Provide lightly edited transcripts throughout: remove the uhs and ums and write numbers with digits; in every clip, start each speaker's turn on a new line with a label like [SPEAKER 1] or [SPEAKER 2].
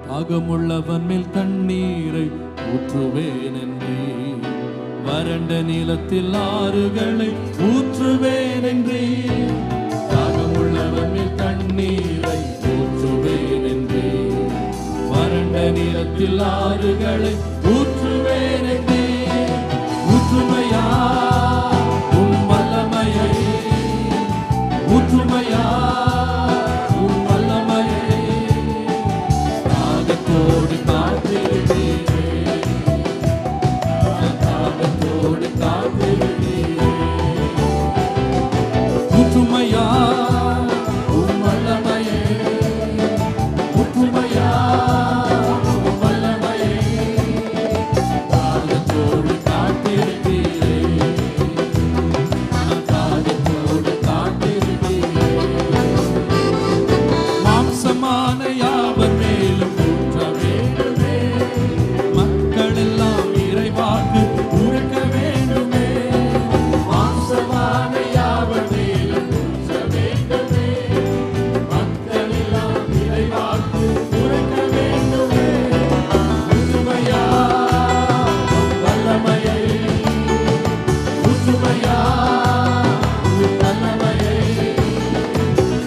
[SPEAKER 1] தாகமுள்ளவன் மேல் தண்ணீரை ஊற்றுவேன் என்றே, வறண்ட நிலத்தில் ஆறுகளை ஊற்றுவேன் என்றே. தாகமுள்ளவன் மேல் தண்ணீரை ஊற்றுவேன் என்றே, வறண்ட நிலத்தில் ஆறுகளை ஊற்றுவேன் என்றே. ஊற்றுமையா உம் வல்லமையை, ஊற்றுமையா உம் வல்லமையை, தாகத்தோடு காத்திருந்தீரே, தாகத்தோடு காத்திருந்தீரே. ஊற்றுமையா உம் வல்லமையை, ஊற்றுமையா உம் வல்லமையை, தாகத்தோடு காத்திருந்தீரே, தாகத்தோடு காத்திருந்தீரே. மாம்சமான யாவர் மேலும் ஊற்ற வேண்டுமே, மக்கள் எல்லாம் இறைவாக்கு உரைக்க வேண்டுமே. மாம்சமான யாவர் மேலும் ஊற்ற வேண்டுமே, மக்கள் எல்லாம் இறைவாக்கு உரைக்க வேண்டுமே. ஊற்றுமையா உம் வல்லமையை, ஊற்றுமையா உம் வல்லமையை,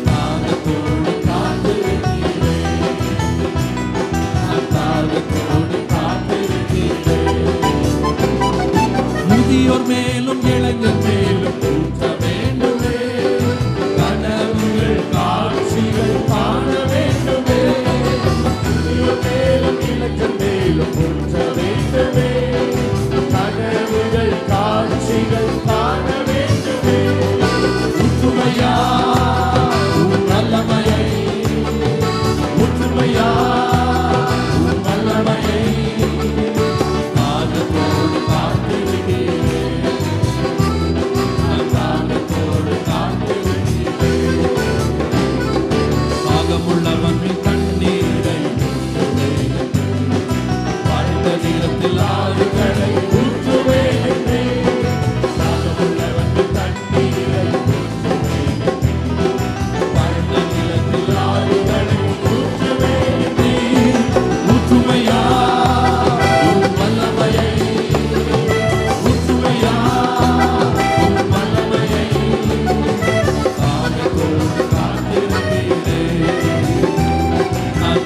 [SPEAKER 1] தாகத்தோடு காத்திருந்தீரே, தாகத்தோடு காத்திருந்தீரே. முதியோர் மேலும் இளைஞர் மேலும் ஊற்ற வேண்டுமே, கனவுகள் காட்சிகள் காண வேண்டுமே. முதியோர் மேலும் இளைஞர் மேலும் ஊற்ற வேண்டுமே, கனவுகள் காட்சிகள் காண வேண்டுமே. ஊற்றுமையா உம் வல்லமையை, ஊற்றுமையா உம் வல்லமையை, தாகத்தோடு காத்திருக்கிறே, தாகத்தோடு காத்திருக்கிறே. தாகமுள்ளவன் மேல் தண்ணீரை ஊற்றுவேன் என்றே, வறண்ட நிலத்தில் ஆறுகளை ஊற்றுவேன் என்றே. தாகமுள்ளவன் மேல் தண்ணீரை ஊற்றுவேன் என்றே, வறண்ட நிலத்தில் ஆறுகளை ஊற்றுவேன் என்றே. ஊற்றுமையா உம் வல்லமையை, ஊற்றுமையா உம் வல்லமையை, தாகத்தோடு காத்திருந்தீரே,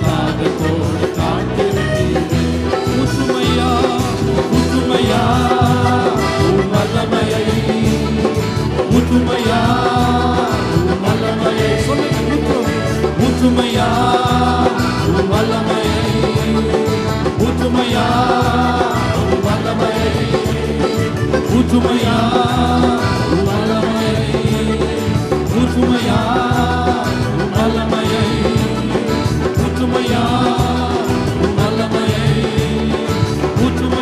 [SPEAKER 1] தாகத்தோடு காத்திருந்தீரே. ஊற்றுமையா, ஊற்றுமையா உம் வல்லமையை, ஊற்றுமையா உம் வல்லமையை. சொல்லுங்க, ஊற்றுமையா உம் வல்லமையை, ஊற்றுமையா உம் வல்லமையை, ஊற்றுமையா உம் வல்லமையை, ஊற்றுமையா உம் வல்லமையை, ஊற்றுமையா உம் வல்லமையை, ஊற்றுமையா